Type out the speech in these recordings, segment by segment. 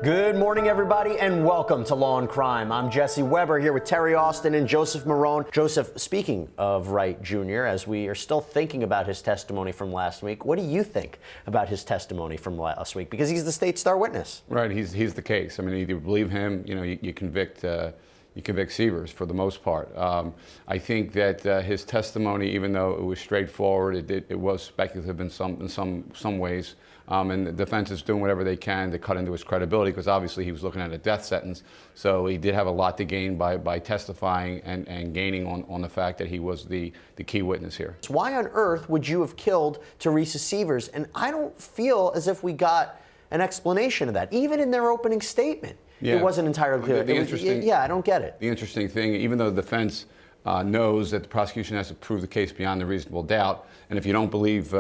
Good morning, everybody, and welcome to Law and Crime. I'm Jesse Weber here with Terry Austin and Joseph Marrone. Joseph, speaking of Wright Jr., as we are still thinking about his testimony from last week, what do you think about his testimony from last week? Because he's the state's star witness. Right, he's the case. I mean, either you believe him, you convict Sievers for the most part. I think that his testimony, even though it was straightforward, it was speculative in some ways. And the defense is doing whatever they can to cut into his credibility because obviously he was looking at a death sentence. So he did have a lot to gain by testifying and gaining on the fact that he was the key witness here. So why on earth would you have killed Teresa Sievers? And I don't feel as if we got an explanation of that, even in their opening statement. Yeah. It wasn't entirely clear. I don't get it. The interesting thing, even though the defense knows that the prosecution has to prove the case beyond a reasonable doubt, and if you don't believe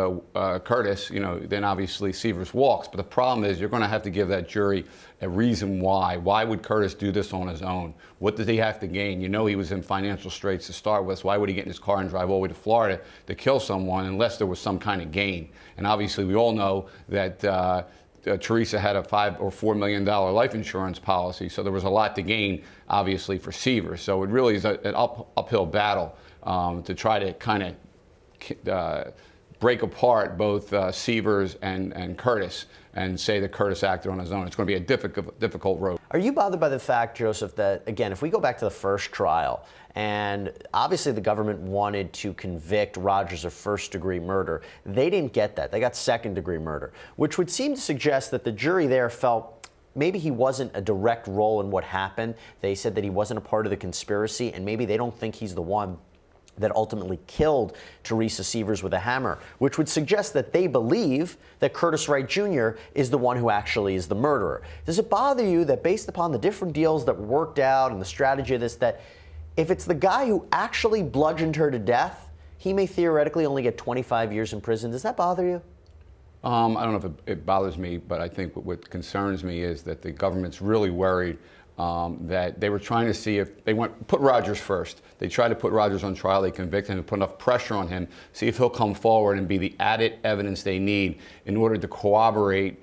Curtis, then obviously Sievers walks. But the problem is you're going to have to give that jury a reason why. Why would Curtis do this on his own? What did he have to gain? He was in financial straits to start with. So why would he get in his car and drive all the way to Florida to kill someone unless there was some kind of gain? And obviously we all know that Teresa had a $5 or $4 million life insurance policy, so there was a lot to gain, obviously, for Sievers. So it really is an uphill battle to try to kind of break apart both Sievers and Curtis and say that Curtis acted on his own. It's going to be a difficult road. Are you bothered by the fact, Joseph, that, again, if we go back to the first trial, and obviously the government wanted to convict Rogers of first-degree murder, they didn't get that. They got second-degree murder, which would seem to suggest that the jury there felt maybe he wasn't a direct role in what happened. They said that he wasn't a part of the conspiracy, and maybe they don't think he's the one that ultimately killed Teresa Sievers with a hammer, which would suggest that they believe that Curtis Wright Jr. is the one who actually is the murderer. Does it bother you that based upon the different deals that worked out and the strategy of this, that if it's the guy who actually bludgeoned her to death, he may theoretically only get 25 years in prison? Does that bother you? I don't know if it bothers me, but I think what concerns me is that the government's really worried that they were trying to see if they put Rogers first. They tried to put Rogers on trial. They convicted him and put enough pressure on him, see if he'll come forward and be the added evidence they need in order to corroborate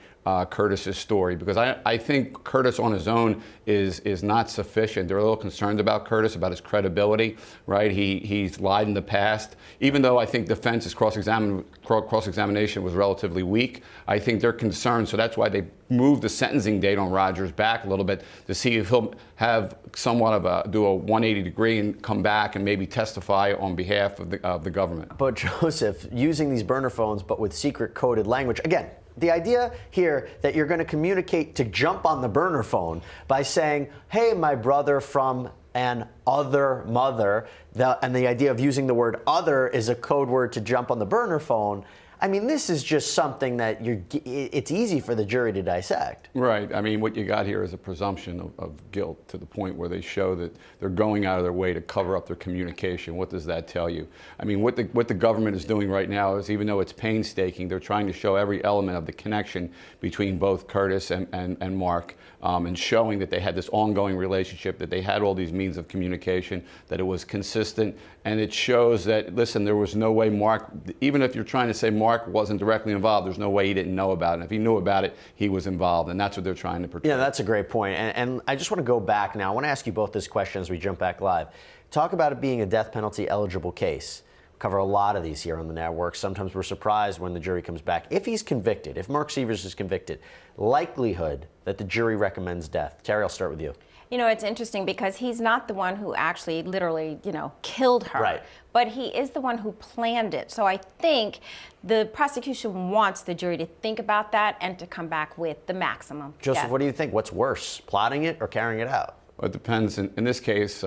Curtis's story. Because I think Curtis on his own is not sufficient. They're a little concerned about Curtis, about his credibility, right? He's lied in the past. Even though I think defense's cross-examination was relatively weak, I think they're concerned. So that's why they moved the sentencing date on Rogers back a little bit to see if he'll have somewhat of do a 180 degree and come back and maybe testify on behalf of the government. But Joseph, using these burner phones but with secret coded language, again, the idea here that you're going to communicate to jump on the burner phone by saying, hey, my brother from an other mother, and the idea of using the word other is a code word to jump on the burner phone. I mean, this is just something that it's easy for the jury to dissect. Right. I mean, what you got here is a presumption of guilt to the point where they show that they're going out of their way to cover up their communication. What does that tell you? I mean, what the government is doing right now is, even though it's painstaking, they're trying to show every element of the connection between both Curtis and Mark, and showing that they had this ongoing relationship, that they had all these means of communication, that it was consistent, and it shows that, listen, there was no way Mark, even if you're trying to say Mark wasn't directly involved, there's no way he didn't know about it. And if he knew about it, he was involved, and that's what they're trying to portray. Yeah, that's a great point. And I just want to go back now. I want to ask you both this question as we jump back live. Talk about it being a death penalty eligible case. We cover a lot of these here on the network. Sometimes we're surprised when the jury comes back. If he's convicted, if Mark Sievers is convicted, likelihood that the jury recommends death. Terry, I'll start with you. It's interesting because he's not the one who actually literally, killed her. Right. But he is the one who planned it. So I think the prosecution wants the jury to think about that and to come back with the maximum. Joseph, death. what do you think? What's worse, plotting it or carrying it out? Well, it depends. In this case,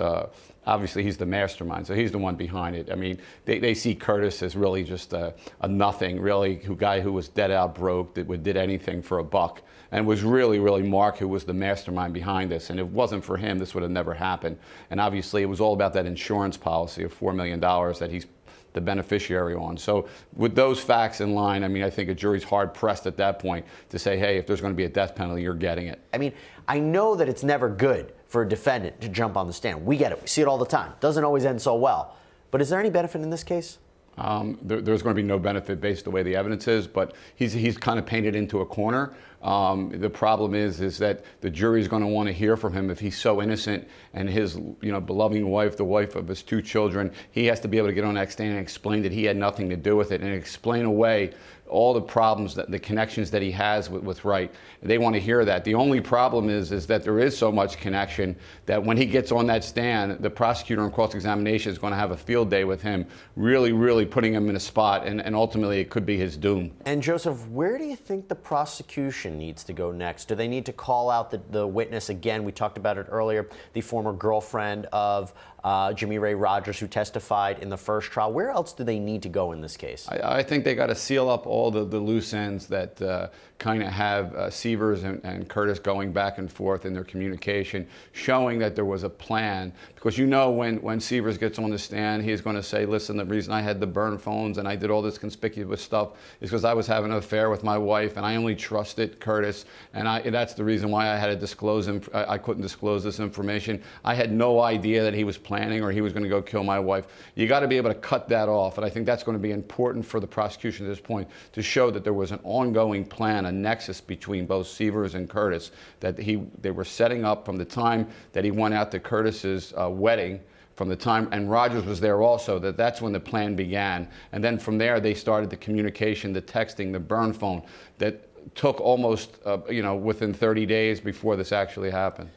obviously he's the mastermind, so he's the one behind it. I mean, they see Curtis as really just a nothing, really, guy who was dead out broke, that did anything for a buck. And it was really, really Mark who was the mastermind behind this. And if it wasn't for him, this would have never happened. And obviously it was all about that insurance policy of $4 million that he's the beneficiary on. So with those facts in line, I mean, I think a jury's hard pressed at that point to say, hey, if there's going to be a death penalty, you're getting it. I mean, I know that it's never good for a defendant to jump on the stand. We get it. We see it all the time. Doesn't always end so well. But is there any benefit in this case? There's going to be no benefit based the way the evidence is, but he's kind of painted into a corner. The problem is that the jury is going to want to hear from him if he's so innocent, and his beloved wife, the wife of his 2 children, he has to be able to get on that stand and explain that he had nothing to do with it, and explain away all the problems, the connections that he has with Wright. They want to hear that. The only problem is that there is so much connection that when he gets on that stand, the prosecutor in cross-examination is going to have a field day with him, really putting him in a spot, and ultimately it could be his doom. And Joseph, where do you think the prosecution needs to go next? Do they need to call out the witness again? We talked about it earlier, the former girlfriend of Jimmy Ray Rogers, who testified in the first trial. Where else do they need to go in this case? I think they got to seal up all the loose ends that kind of have Sievers and Curtis going back and forth in their communication, showing that there was a plan. Because when Sievers gets on the stand, he's going to say, listen, the reason I had the burn phones and I did all this conspicuous stuff is because I was having an affair with my wife and I only trusted Curtis, and that's the reason why I had to disclose him. I couldn't disclose this information. I had no idea that he was planning or he was going to go kill my wife. You got to be able to cut that off, and I think that's going to be important for the prosecution at this point to show that there was an ongoing plan, a nexus between both Sievers and Curtis, that they were setting up from the time that he went out to Curtis's wedding, from the time, and Rogers was there also, that's when the plan began. And then from there, they started the communication, the texting, the burn phone, that took almost, within 30 days before this actually happened.